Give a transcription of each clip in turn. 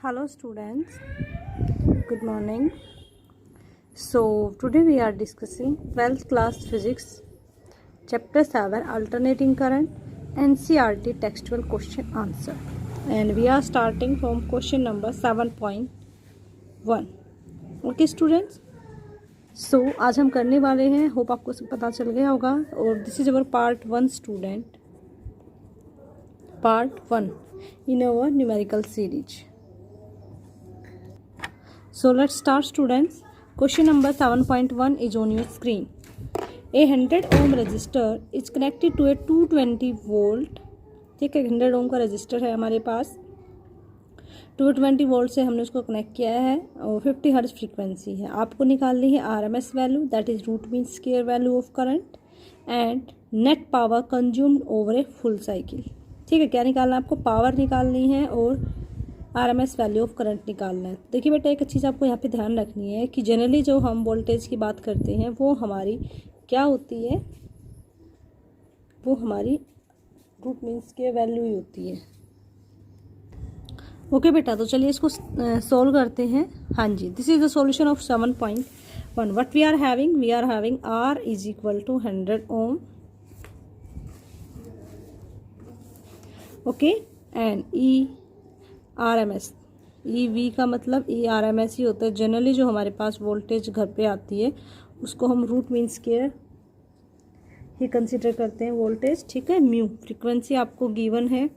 Hello students, good morning. So today we are discussing 12th class physics chapter 7 alternating current NCERT textual question answer, and we are starting from question number 7.1. Okay students, so आज हम करने वाले हैं, hope आपको सब पता चल गया होगा, और this is our part 1 student, part 1 in our numerical series. So let's start students. Question number 7.1 is on your screen. A 100 ohm resistor is connected to a 220 volt. ठीक है, 100 ohm का रजिस्टर है हमारे पास, 220 वोल्ट से हमने उसको connect किया है और 50 हर्ट्ज फ्रीक्वेंसी है. आपको निकालनी है RMS value, that is root mean square value of current and net power consumed over a full cycle. ठीक है, क्या निकालना है आपको? पावर निकालनी है और RMS वैल्यू ऑफ करंट निकालना है. देखिए बेटा, एक चीज़ आपको यहाँ पे ध्यान रखनी है कि जनरली जो हम वोल्टेज की बात करते हैं वो हमारी क्या होती है, वो हमारी रूट मीन्स के वैल्यू ही होती है. ओके बेटा, तो चलिए इसको सॉल्व करते हैं. हाँ जी, this is the solution of 7.1. What we are having R is equal to 100 ohm. Okay, and RMS, EV का मतलब RMS ही होता है. जनरली जो हमारे पास वोल्टेज घर पे आती है उसको हम रूट मीन स्क्वायर ही कंसिडर करते हैं वोल्टेज. ठीक है, म्यू फ्रीक्वेंसी आपको गिवन है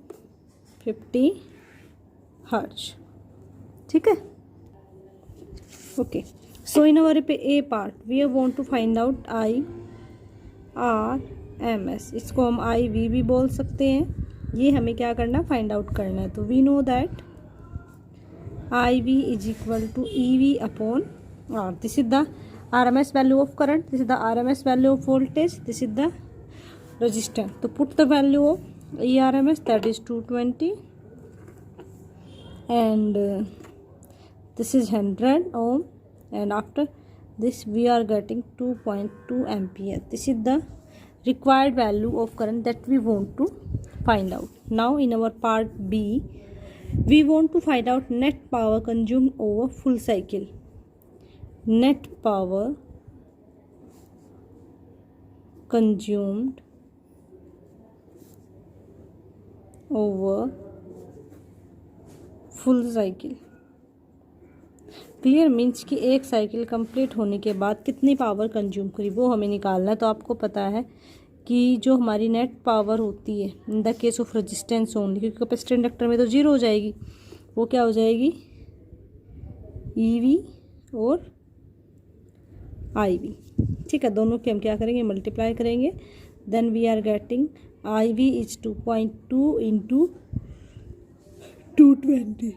50 हर्ट्ज. ठीक है, ओके. सो इन अवर पे A part we want to find out RMS. इसको हम IV भी बोल सकते हैं. ये हमें क्या करना, फाइंड आउट करना है. तो we know that IV is equal to EV upon R. This is the RMS value of current, this is the RMS value of voltage, this is the resistance. So put the value of ERMS, that is 220, and this is 100 ohm, and after this we are getting 2.2 ampere. This is the required value of current that we want to find out. Now in our part B, we want to find out net power consumed over full cycle. Net power consumed over full cycle. Clear means कि एक cycle complete होने के बाद कितनी power consume करी वो हमें निकालना है. तो आपको पता है कि जो हमारी नेट पावर होती है in the case of resistance only, क्योंकि कैपेसिटर इंडक्टर में तो जीरो हो जाएगी, वो क्या हो जाएगी, EV और IV. ठीक है, दोनों के हम क्या करेंगे, मल्टीप्लाई करेंगे. Then we are getting IV is 2.2 into 220.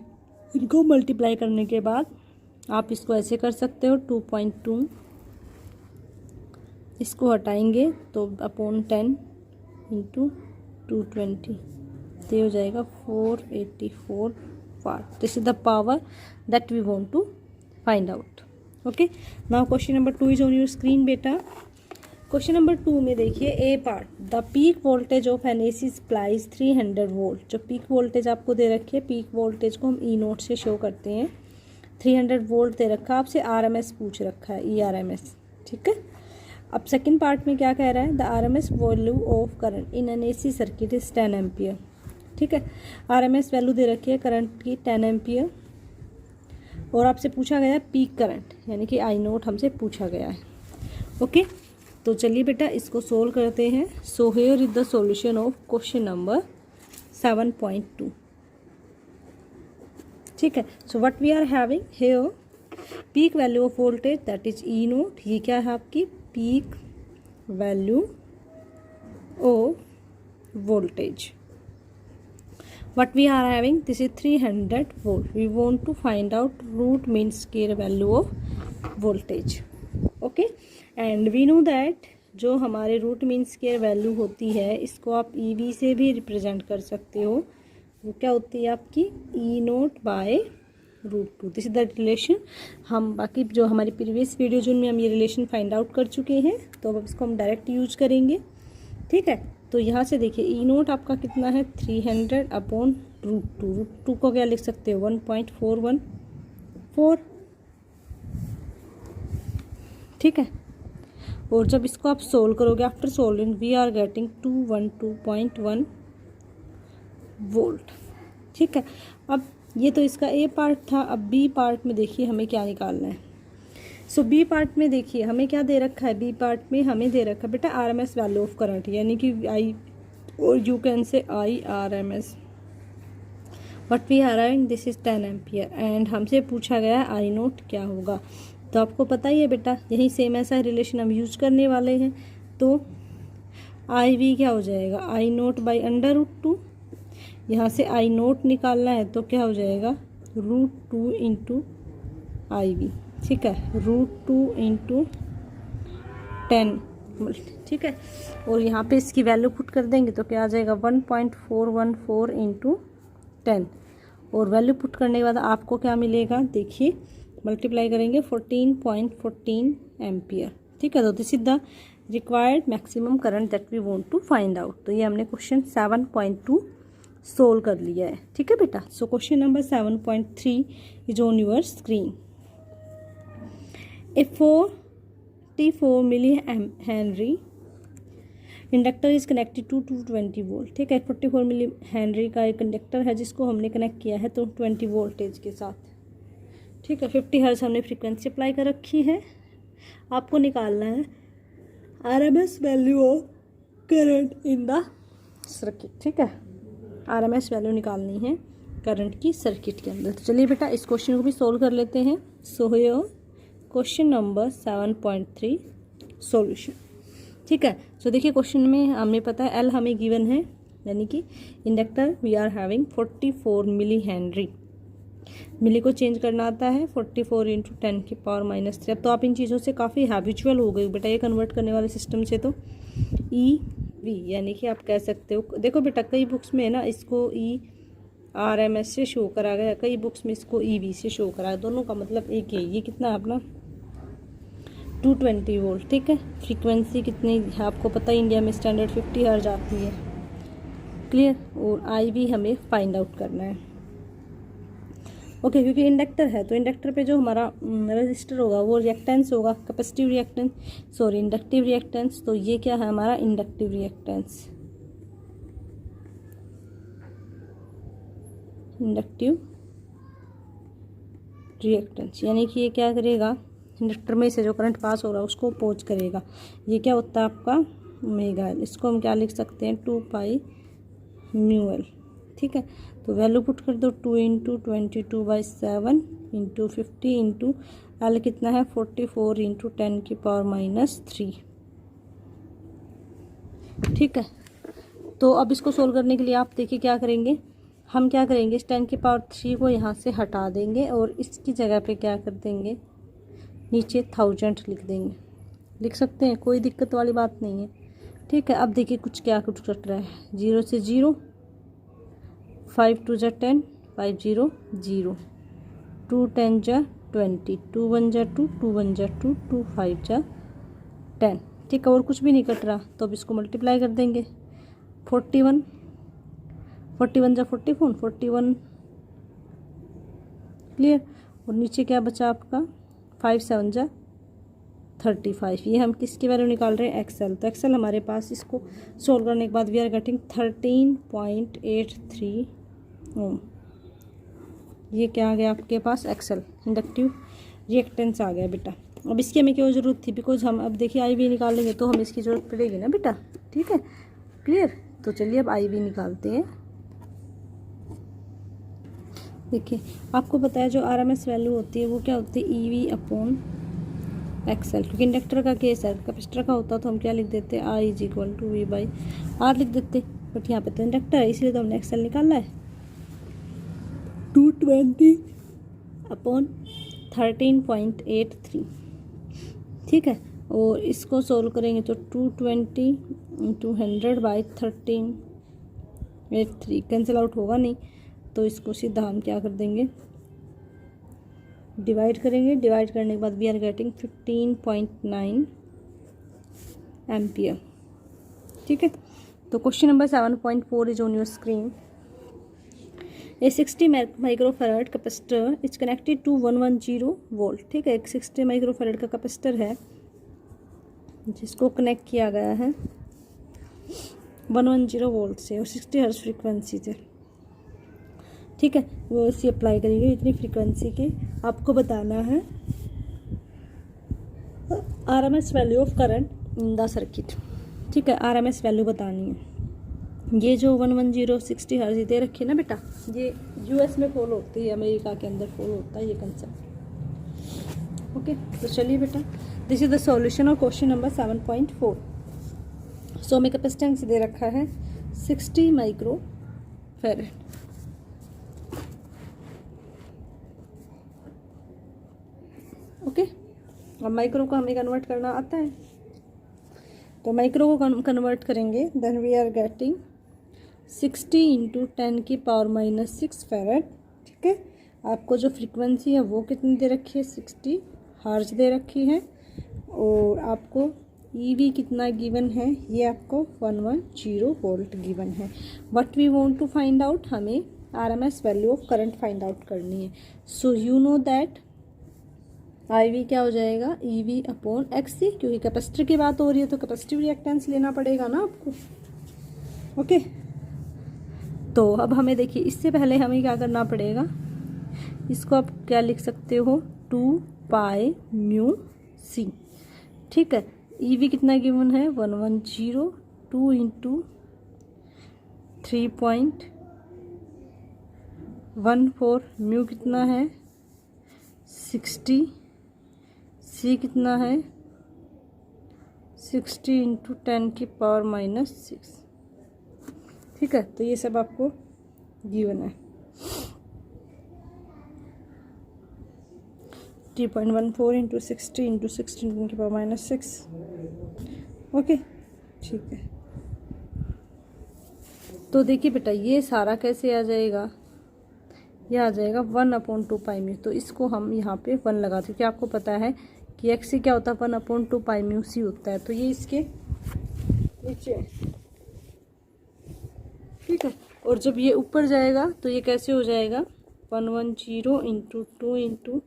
इनको मल्टीप्लाई करने के बाद आप इसको ऐसे कर सकते हो, 2.2 इसको हटाएंगे तो अपॉन 10 इंटू 220, तो हो जाएगा 484 watt. This is the power that we want to find out. Okay, now question number 2 is on your screen बेटा. क्वेश्चन नंबर 2 में देखिए A part, the peak voltage of an AC supply 300 volt. जो peak voltage आपको दे रखी है, peak voltage को हम E0 से शो करते हैं. 300 वोल्ट दे रखा, आपसे RMS पूछ रखा है, ERMS. ठीक है, अब सेकंड पार्ट में क्या कह रहा है, the RMS value of current in an AC circuit is 10 ampere. ठीक है, RMS वैल्यू दे रखी है करंट की 10 एम्पियर, और आपसे पूछा गया है पीक करंट, यानी कि I0 हमसे पूछा गया है. ओके, तो चलिए बेटा इसको सोल्व करते हैं. So here is the solution of question number 7.2. ठीक है, so what we are having here, peak value of voltage that is E0. ये क्या है आपकी peak value of voltage. What we are having, this is 300 volt. We want to find out root mean square value of voltage. Okay, and we know that जो हमारे root mean square value होती है इसको आप EV से भी represent कर सकते हो. वो क्या होती है आपकी E0 by √2. This is the relation. हम बाकी जो हमारी प्रीवियस वीडियो जिनमें हम ये रिलेशन फाइंड आउट कर चुके हैं, तो अब इसको हम डायरेक्ट यूज करेंगे. ठीक है, तो यहाँ से देखिए E0 आपका कितना है, 300 अपॉन रूट टू को क्या लिख सकते हो 1.414, ठीक है। और जब इसको आप सोल्व करोगे after solving we are getting 212.1 volt, ठीक है। अब ये तो इसका ए पार्ट था। अब बी पार्ट में देखिए हमें क्या निकालना है। सो बी पार्ट में देखिए हमें क्या दे रखा है। बी पार्ट में हमें दे रखा है बेटा आरएमएस वैल्यू ऑफ करंट, यानी कि आई, और you can say I R M S, but we are having this is 10 ampere and हमसे पूछा गया है आई नोट क्या होगा। तो आपको पता ही है बेटा, यही सेम ऐसा रिलेशन हम यूज करने वाले हैं। तो आई वी क्या हो जाएगा, आई नोट बाई √2। यहाँ से आई नोट निकालना है तो क्या हो जाएगा √2 इंटू आई वी, ठीक है, √2 इंटू 10, ठीक है। और यहाँ पे इसकी वैल्यू पुट कर देंगे तो क्या आ जाएगा 1.414 इंटू 10, और वैल्यू पुट करने के बाद आपको क्या मिलेगा, देखिए मल्टीप्लाई करेंगे 14.14 एम्पियर, ठीक है। तो this is the required maximum current that we want to find out. तो ये हमने क्वेश्चन 7.2 सोल्व कर लिया है, ठीक है बेटा। So question number 7.3 is on your screen. A 44 milli henry inductor is connected to 220 volt, ठीक है। 44 मिली हेनरी का एक कंडक्टर है जिसको हमने कनेक्ट किया है तो 20 वोल्टेज के साथ, ठीक है। 50 हर्ट्ज हमने फ्रीक्वेंसी अप्लाई कर रखी है। आपको निकालना है RMS value of current in the circuit, ठीक है। आरएमएस वैल्यू निकालनी है करंट की सर्किट के अंदर। तो चलिए बेटा इस क्वेश्चन को भी सोल्व कर लेते हैं। So here question number 7.3 solution, ठीक है। सो देखिए क्वेश्चन में हमें पता है एल हमें गिवन है, यानी कि inductor we are having 44 milli henry. Milli को चेंज करना आता है 44 इंटू 10 की पावर -3। अब तो आप इन चीज़ों से काफ़ी हैबिचुअल हो गए बेटा, ये कन्वर्ट करने वाले सिस्टम से। तो ई वी यानी कि आप कह सकते हो, देखो बेटा कई बुक्स में ना इसको ई आर एम एस से शो करा गया, कई बुक्स में इसको ई वी से शो करा गया, दोनों का मतलब एक ही है। ये कितना है अपना 220 वोल्ट, ठीक है। फ्रीक्वेंसी कितनी है आपको पता है, इंडिया में स्टैंडर्ड 50 हर्ट्ज आती है, क्लियर। और आई वी हमें फाइंड आउट करना है, ओके। क्योंकि इंडक्टर है तो इंडक्टर पे जो हमारा रेजिस्टर होगा वो रिएक्टेंस होगा, capacitive reactance, sorry inductive reactance. तो ये क्या है हमारा इंडक्टिव रिएक्टेंस, इंडक्टिव रिएक्टेंस, यानी कि ये क्या करेगा, इंडक्टर में से जो करंट पास हो रहा है उसको अपोज करेगा। ये क्या होता है आपका ओमेगा एल, इसको हम क्या लिख सकते हैं 2 पाई म्यू एल, ठीक है। तो वैल्यू पुट कर दो 2 इंटू 22/7 इंटू 50 इंटू एल कितना है 44 इंटू 10 की पावर -3, ठीक है। तो अब इसको सोल्व करने के लिए आप देखिए क्या करेंगे, हम क्या करेंगे इस 10 की पावर 3 को यहाँ से हटा देंगे और इसकी जगह पे क्या कर देंगे नीचे 1000 लिख देंगे, लिख सकते हैं, कोई दिक्कत वाली बात नहीं है, ठीक है। अब देखिए कुछ कट रहा है, 0 से 0, 5 2 जा 10, 5 0 0, 2 10 जा 20, 2 1 जा 2, 2 1 जा 2, 2 5 जा 10, ठीक है। और कुछ भी नहीं कट रहा तो अब इसको मल्टीप्लाई कर देंगे 41 जा 44, 41, क्लियर। और नीचे क्या बचा आपका 5 7 जा 35। ये हम किसकी वैल्यू निकाल रहे हैं एक्सेल, तो एक्सेल हमारे पास इसको सोल्व करने के बाद वी आर गेटिंग 13.83 ओम। ये क्या आ गया आपके पास एक्सेल इंडक्टिव रिएक्टेंस आ गया बेटा। अब इसकी हमें क्यों ज़रूरत थी, बिकॉज हम अब देखिए आई वी निकालेंगे तो हमें इसकी ज़रूरत पड़ेगी ना बेटा, ठीक है, क्लियर। तो चलिए अब आई वी निकालते हैं। देखिए आपको पता है जो आरएमएस वैल्यू होती है वो क्या होती है ई वी अपॉन एक्सेल, क्योंकि इंडक्टर का केस है, कैपेसिटर का होता तो हम क्या लिख देते I is equal to V by R लिख देते, बट यहाँ पे तो इंडक्टर है इसलिए तो हमने एक्सेल निकालना है 220 अपॉन 13.83, ठीक है। और इसको सोल्व करेंगे तो 220 इंटू 100/13.83 कैंसिल आउट होगा नहीं, तो इसको सीधा हम क्या कर देंगे डिवाइड करेंगे, डिवाइड करने के बाद वी आर गेटिंग 15.9 एम्पियर, ठीक है। तो question number 7.4 is on your screen. A 60 microfarad capacitor is connected to 110 volt. ठीक है, एक 60 माइक्रोफैराड का कैपेसिटर है जिसको कनेक्ट किया गया है 110 वोल्ट से और 60 हर्ट्ज फ्रीक्वेंसी से। ठीक है, वो इसी अप्लाई करेंगे इतनी फ्रीक्वेंसी की। आपको बताना है RMS value of current in the circuit. ठीक है, RMS वैल्यू बतानी है। ये जो 110 60 हर्ट्ज दे रखी है ना बेटा, ये US में फॉलो होती है, अमेरिका के अंदर फॉलो होता है ये कंसेप्ट। ओके, तो चलिए बेटा, this is the solution of question number 7.4। सो में कैपेसिटेंस दे रखा है 60 माइक्रो फैराड। ओके, अब माइक्रो को हमें कन्वर्ट करना आता है, तो माइक्रो को कन्वर्ट करेंगे, then we are getting 60 into 10 की पावर -6 फैराड। ठीक है, आपको जो फ्रीक्वेंसी है वो कितनी दे रखी है, 60 हर्ट्ज दे रखी है, और आपको EV कितना गिवन है, ये आपको 110 वोल्ट गिवन है। What we want to find out, हमें RMS value of current find out करनी है। So you know that IV क्या हो जाएगा, EV अपॉन XC, क्योंकि कैपेसिटर की बात हो रही है तो कैपेसिटिव रिएक्टेंस लेना पड़ेगा ना आपको। ओके, तो अब हमें देखिए, इससे पहले हमें क्या करना पड़ेगा, इसको आप क्या लिख सकते हो, 2 पाई म्यू C। ठीक है, EV कितना गिवन है, 110, 2 इंटू 3.14, म्यू कितना है 60, C कितना है 60 इंटू 10 की पावर -6। ठीक है, तो ये सब आपको गिवन है। 3.14 इंटू 60 इंटू 16 की पावर -6। ओके, ठीक है, तो देखिए बेटा, ये सारा कैसे आ जाएगा, ये आ जाएगा 1/2 पाई म्यू। तो इसको हम यहाँ पे 1 लगा दें, क्योंकि आपको पता है कि XC क्या होता है, 1/2 पाई म्यू C होता है, तो ये इसके नीचे है। ठीक है, और जब ये ऊपर जाएगा तो ये कैसे हो जाएगा, 110 into 2 into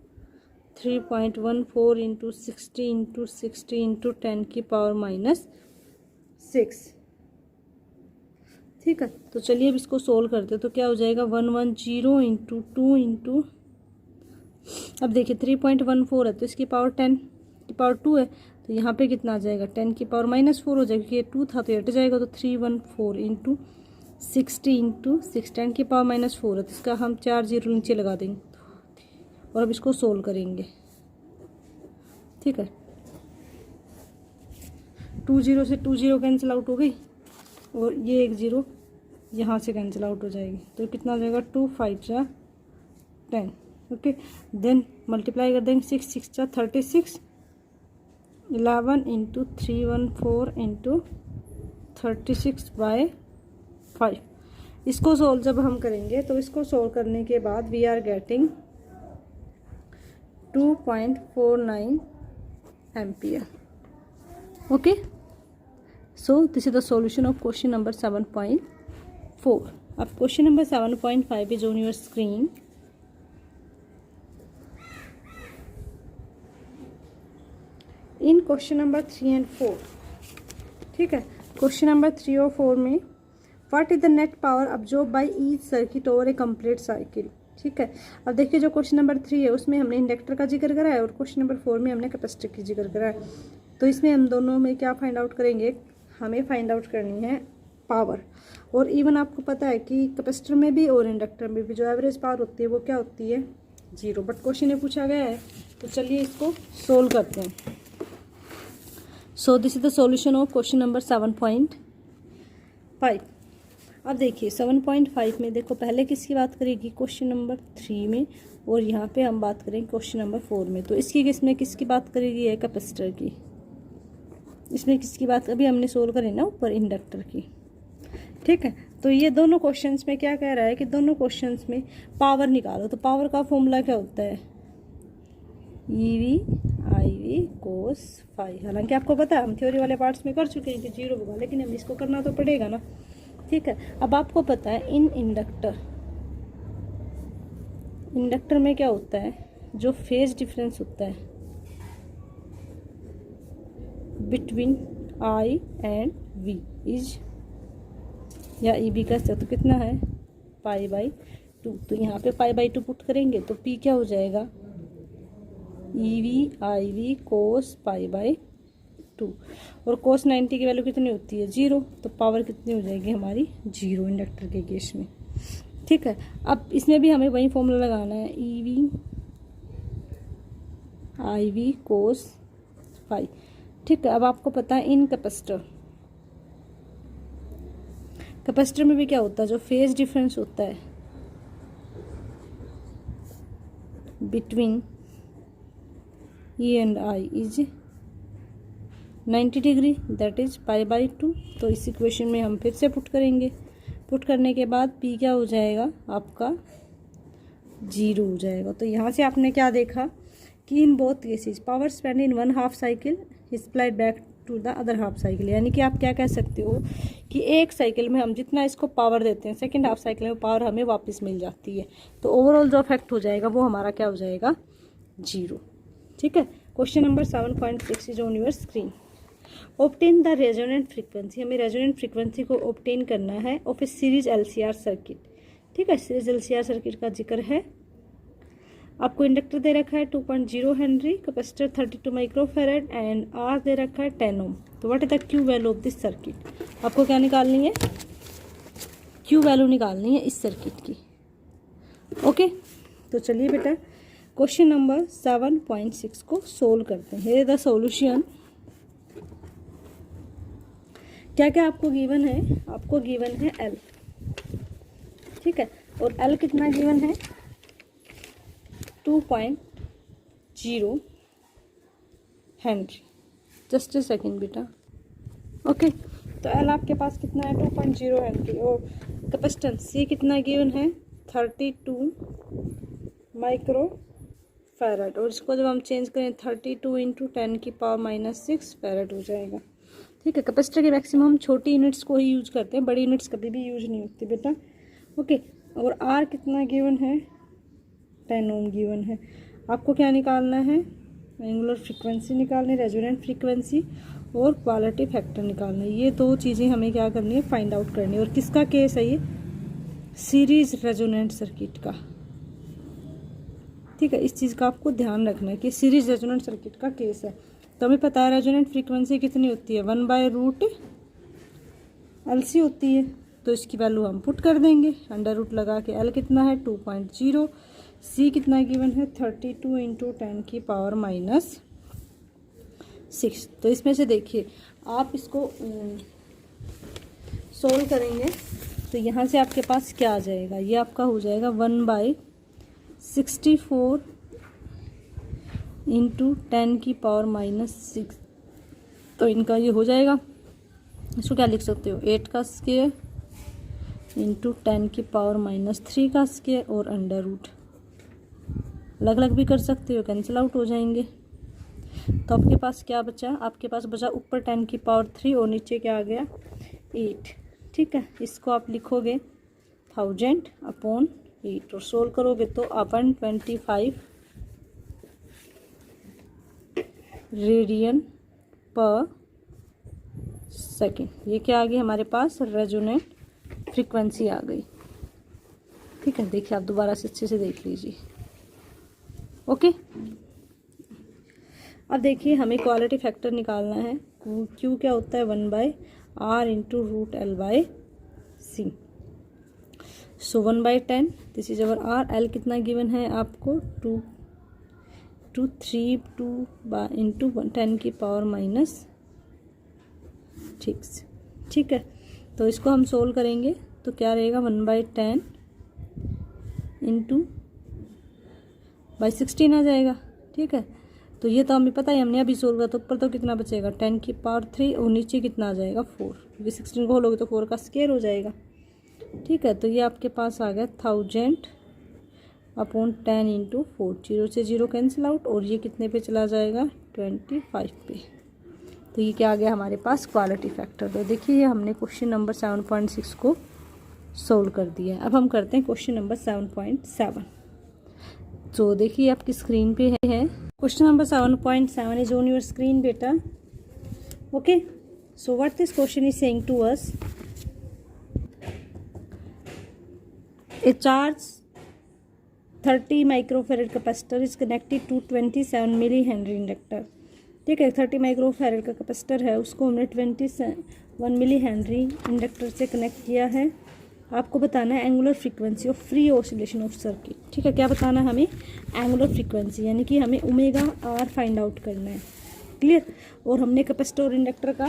3.14 into 60 into 60 into 10 की पावर -6। ठीक है, तो चलिए अब इसको सोल्व करते हैं। तो क्या हो जाएगा, 110 इंटू 2 इंटू, अब देखिए 3.14 है तो इसकी पावर 10 की पावर 2 है, तो यहाँ पे कितना आ जाएगा, 10 की पावर -4 हो जाएगा, क्योंकि ये 2 था तो ये हट जाएगा, तो 314 इंटू 60 इंटू 6, 10 की पावर -4 है, तो इसका हम 4 जीरो नीचे लगा देंगे और अब इसको सोल्व करेंगे। ठीक है, 2 0 से 2 0 कैंसिल आउट हो गई, और ये 1 0 यहाँ से कैंसिल आउट हो जाएगी, तो कितना आ जाएगा, 2 5 जा 10। ओके, देन मल्टीप्लाई कर देंगे, 6 6 जा 36, 11 इंटू 314 इंटू 36/5। इसको सोल्व जब हम करेंगे तो इसको सोल्व करने के बाद we are getting 2.49 ampere. Okay, so this is the solution of question number 7.4। अब question number 7.5 is on your screen. In question number 3 and 4, ठीक है, क्वेश्चन नंबर 3 और 4 में what is the net power absorb by each circuit over A complete cycle. ठीक है, अब देखिए जो क्वेश्चन नंबर 3 है उसमें हमने इंडक्टर का जिक्र करा है और क्वेश्चन नंबर 4 में हमने कैपेसिटर की जिक्र करा है। तो इसमें हम दोनों में क्या फाइंड आउट करेंगे, हमें फाइंड आउट करनी है पावर। और इवन आपको पता है कि कैपेसिटर में भी और इंडक्टर में भी जो एवरेज पावर होती है वो क्या होती है, 0। बट क्वेश्चन में पूछा गया है, तो चलिए इसको सोल्व करते हैं। सो this is the solution of question number 7.5। अब देखिए 7.5 में देखो पहले किसकी बात करेगी, क्वेश्चन नंबर 3 में, और यहाँ पे हम बात करेंगे क्वेश्चन नंबर 4 में। तो इसकी किसमें किसकी बात करेगी, है कैपेसिटर की। इसमें किसकी बात अभी हमने सोल्व करी ना, ऊपर इंडक्टर की। ठीक है, तो ये दोनों क्वेश्चंस में क्या कह रहा है कि दोनों क्वेश्चंस में पावर निकालो। तो पावर का फॉर्मूला क्या होता है, EV IV cos phi। हालांकि आपको पता है हम थ्योरी वाले पार्ट्स में कर चुके हैं कि 0 होगा, लेकिन हम इसको करना तो पड़ेगा ना। ठीक है, अब आपको पता है इन इंडक्टर इंडक्टर में क्या होता है, जो फेज डिफरेंस होता है between I and V is, या ई बी का तो कितना है π/2। तो यहाँ पे π/2 पुट करेंगे तो p क्या हो जाएगा, ई वी आई वी कोस π/2। और कोस 90 की वैल्यू कितनी होती है 0, तो पावर कितनी हो जाएगी हमारी 0 इंडक्टर के केस में। ठीक है, अब इसमें भी हमें वही फॉर्मूला लगाना है, E V I V cos phi. ठीक है, अब आपको पता है इन कैपेसिटर में भी क्या होता है, जो फेज डिफरेंस होता है between E and I is 90 degree, that is π/2। तो इस इक्वेशन में हम फिर से पुट करेंगे, पुट करने के बाद p क्या हो जाएगा आपका 0 हो जाएगा। तो यहाँ से आपने क्या देखा कि in both cases power spend in 1/2 cycle is applied back to the other half cycle. यानी कि आप क्या कह सकते हो कि एक साइकिल में हम जितना इसको पावर देते हैं, सेकेंड हाफ साइकिल में पावर हमें वापस मिल जाती है। तो ओवरऑल जो इफेक्ट हो जाएगा वो हमारा क्या हो जाएगा 0। ठीक है, question number 7.6 is on your screen. Obtain the resonant frequency, हमें रेजोनेंट फ्रीक्वेंसी को ऑब्टेन करना है of A series LCR circuit. ठीक है, सीरीज LCR सर्किट का जिक्र है। आपको इंडक्टर दे रखा है 2.0 henry, capacitor 32 microfarad and R दे रखा है 10 ओम। तो what is the Q value of this circuit, आपको क्या निकालनी है, क्यू वैल्यू निकालनी है इस सर्किट की। ओके, तो चलिए बेटा क्वेश्चन नंबर 7.6 को सोल्व करते हैं। Here the solution. क्या क्या आपको गिवन है, आपको गिवन है L। ठीक है, और L कितना गिवन है 2.0 हेनरी। जस्ट ए सेकेंड बेटा। ओके, तो L आपके पास कितना है 2.0 हेनरी, और कैपेसिटेंस C कितना गिवन है 32 माइक्रो फैरड। और इसको जब हम चेंज करें 32 × 10⁻⁻6 फैरड हो जाएगा। ठीक है, कैपेसिटर के मैक्सिमम हम छोटी यूनिट्स को ही यूज करते हैं, बड़ी यूनिट्स कभी भी यूज नहीं होती बेटा। ओके, और आर कितना गिवन है 10 ओम गिवन है। आपको क्या निकालना है, एंगुलर फ्रीक्वेंसी निकालनी, रेजोनेंट फ्रीक्वेंसी और क्वालिटी फैक्टर निकालना है। ये दो चीज़ें हमें क्या करनी है, फाइंड आउट करनी है। और किसका केस है ये, सीरीज रेजोनेंट सर्किट का। ठीक है, इस चीज़ का आपको ध्यान रखना है कि सीरीज रेजोनेंट सर्किट का केस है। तो हमें पता है रेजोनेंट फ्रीक्वेंसी कितनी होती है 1/√LC होती है। तो इसकी वैल्यू हम पुट कर देंगे, √ लगा के। L कितना है 2.0, C कितना गिवन है 32 × 10⁻⁻6। तो इसमें से देखिए आप इसको सोल्व करेंगे तो यहाँ से आपके पास क्या आ जाएगा, ये आपका हो जाएगा 1/64 × 10⁻⁻6। तो इनका ये हो जाएगा, इसको क्या लिख सकते हो 8 का स्क्वायर × 10⁻³ का स्क्वायर और √ अलग अलग भी कर सकते हो, कैंसिल आउट हो जाएंगे। तो आपके पास क्या बचा, आपके पास बचा ऊपर 10⁻³ और नीचे क्या आ गया 8। ठीक है, इसको आप लिखोगे 1000/8 और सोल्व करोगे तो 125 रेडियन पर सेकेंड। ये क्या आ गई हमारे पास, रेजोनेंट फ्रीक्वेंसी आ गई। ठीक है, देखिए आप दोबारा से अच्छे से देख लीजिए। ओके, अब देखिए हमें क्वालिटी फैक्टर निकालना है। क्यू क्या होता है 1/R × √L/C। So 1/10 this is our R। L कितना गिवन है आपको 2 × 10⁻⁻6। ठीक है, तो इसको हम सोल्व करेंगे तो क्या रहेगा 1/10 × 16 आ जाएगा। ठीक है, तो ये तो हमें पता है, हमने अभी सोल्व किया। तो ऊपर तो कितना बचेगा 10⁻³ और नीचे कितना आ जाएगा 4, क्योंकि 16 को होलोगे तो 4 का स्क्वायर हो जाएगा। ठीक है, तो ये आपके पास आ गया 1000/10 × 4। 0 से 0 कैंसिल आउट, और ये कितने पे चला जाएगा 25 पे। तो ये क्या आ गया हमारे पास क्वालिटी फैक्टर। तो देखिए हमने क्वेश्चन नंबर 7.6 को सोल्व कर दिया है। अब हम करते हैं क्वेश्चन नंबर 7.7। तो देखिए आपकी स्क्रीन पे है question number 7.7 is on your screen बेटा. Okay, so what this question is saying to us, a charge 30 microfarad capacitor is connected to 27 milli henry inductor. ठीक है, 30 माइक्रोफेरेड का कैपेसिटर है, उसको हमने 21 मिली हेनरी इंडक्टर से कनेक्ट किया है. आपको बताना है angular frequency of free oscillation of circuit. ठीक है, क्या बताना है हमें, एंगुलर फ्रीक्वेंसी, यानी कि हमें ओमेगा आर फाइंड आउट करना है. क्लियर. और हमने कैपेसिटर और इंडक्टर का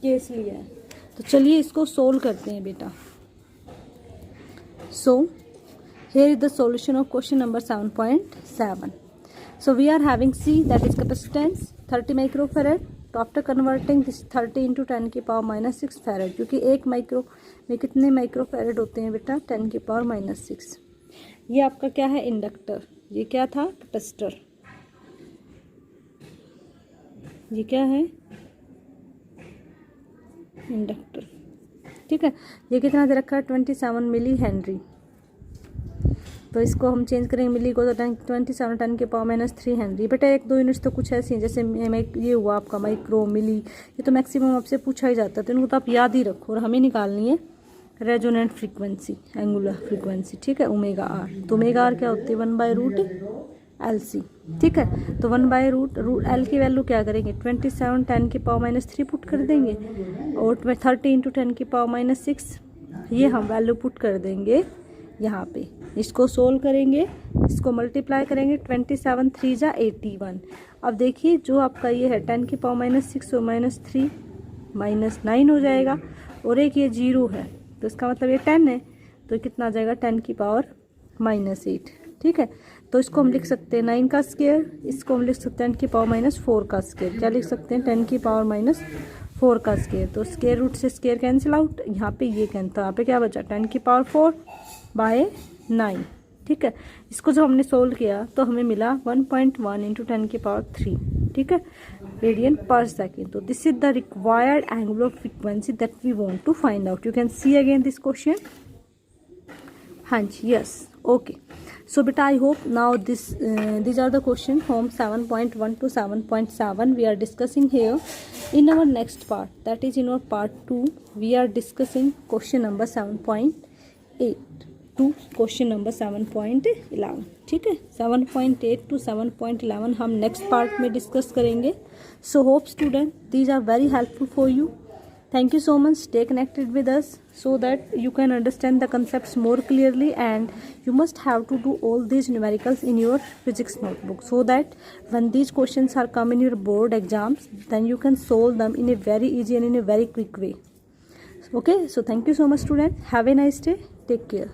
केस लिया है. तो चलिए इसको सोल्व करते हैं बेटा. So here is the solution of question number 7.7. So we are having C, that is capacitance 30 microfarad. तो after converting this 30 into 10 की पावर माइनस 6 फैरड, क्योंकि एक माइक्रो में कितने माइक्रोफैरड होते हैं बेटा, 10 की पावर माइनस 6. ये आपका क्या है, इंडक्टर. ये क्या था, कैपेसिटर. ये क्या है, इंडक्टर. ठीक है, ये कितना दे रखा है, 27 मिली हेनरी. तो इसको हम चेंज करेंगे मिली को, तो 27 10 के पावर माइनस 3 हेनरी. बेटा एक दो यूनिट्स तो कुछ ऐसी हैं, जैसे ये हुआ आपका माइक्रो, मिली, ये तो मैक्सिमम आपसे पूछा ही जाता है, तो इनको तो आप याद ही रखो. और हमें निकालनी है रेजोनेंट फ्रीक्वेंसी, एंगुलर फ्रीक्वेंसी. ठीक है, ओमेगा आर. तो ओमेगा आर क्या होती है, 1/√LC. ठीक है, तो 1/√L की वैल्यू क्या करेंगे, 27 10 की पावर माइनस 3 पुट कर देंगे, और 30 इंटू 10 की पावर माइनस 6 ये हम वैल्यू पुट कर देंगे यहाँ पे. इसको सोल्व करेंगे, इसको मल्टीप्लाई करेंगे, 27 3 जा 81. अब देखिए जो आपका ये है 10 की पावर माइनस 6 और माइनस 3 -9 हो जाएगा, और एक ये 0 है, तो इसका मतलब ये 10 है, तो कितना आ जाएगा, 10 की पावर माइनस 8. ठीक है, तो इसको हम लिख सकते हैं 9 का स्क्वायर, इसको हम लिख सकते हैं 10 की पावर माइनस 4 का स्क्वायर. क्या लिख सकते हैं, 10 की पावर माइनस 4 का स्क्वायर. तो स्क्वायर रूट से स्क्वायर कैंसिल आउट, यहाँ पे ये कैंसिल, यहाँ पे क्या बचा, 10 की पावर 4/9. ठीक है, इसको जब हमने सोल्व किया तो हमें मिला 1.1 इंटू 10 की पावर 3. ठीक है, रेडियन पर सेकेंड. तो this is the required angular frequency that we want to find out. You can see again this question. हाँ जी, yes, okay. So beta, I hope now these are the question from 7.1 to 7.7 we are discussing here. In our next part, that is in our part 2, we are discussing question number 7.8 to question number 7.11. ठीक है, 7.8 to 7.11 हम next part में discuss करेंगे. So hope student these are very helpful for you. Thank you so much. Stay connected with us so that you can understand the concepts more clearly, and you must have to do all these numericals in your physics notebook, so that when these questions are come in your board exams, then you can solve them in a very easy and in a very quick way. Okay, so thank you so much student. Have a nice day. Take care.